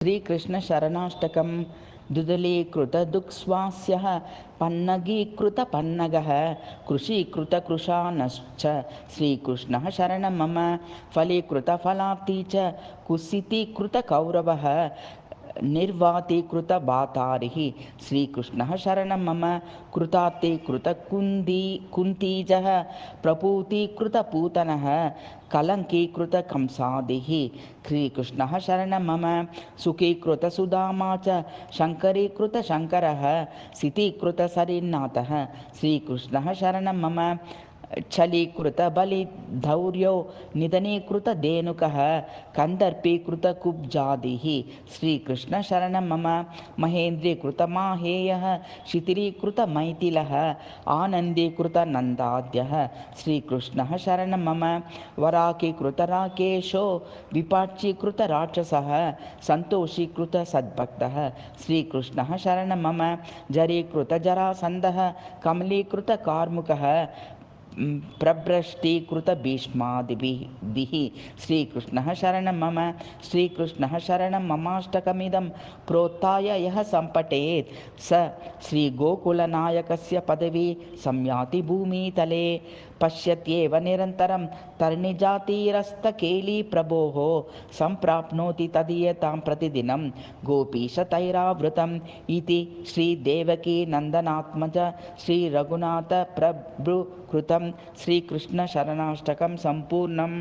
श्रीकृष्णशरणाष्टकं दुदलीकृतदुःस्वास्यः पन्नगीकृतपन्नगः कृषीकृतकृशानश्च श्रीकृष्णः शरणं मम फलीकृतफलार्ती च कुसितीकृतकौरवः निर्वातीकृतबातारिः श्रीकृष्णः शरणं मम कुन्तीजः प्रपूतीकृतपूतनः कलङ्कीकृतकंसादिः श्रीकृष्णः शरणं मम सुखीकृतसुदामा च शङ्करीकृतशङ्करः सितीकृतसरिन्नाथः श्रीकृष्णः शरणं मम छलीकृतबलिधौर्यो निधनीकृतधेनुकः कन्दर्पीकृतकुब्जादिः श्रीकृष्णशरणं मम महेन्द्रीकृतमाहेयः शिथिरीकृतमैथिलः आनन्दीकृतनन्दाद्यः श्रीकृष्णः शरणं मम वराकीकृतराकेशो विपाक्षीकृतराक्षसः सन्तोषीकृतसद्भक्तः श्रीकृष्णः शरणं मम जरीकृतजरासन्धः कमलीकृतकार्मुकः प्रभ्रष्टीकृतभीष्मादिभिः श्रीकृष्णः शरणं मम श्रीकृष्णः शरणं ममाष्टकमिदं प्रोत्थाय यः सम्पठेत् स श्रीगोकुलनायकस्य पदवी संयाति भूमितले पश्यत्येव निरन्तरं तरणिजातीरस्तकेलीप्रभोः सम्प्राप्नोति तदीयतां प्रतिदिनं गोपीशतैरावृतम् इति श्रीदेवकीनन्दनात्मज श्रीरघुनाथप्रभृकृतं श्रीकृष्णशरणाष्टकं सम्पूर्णम्।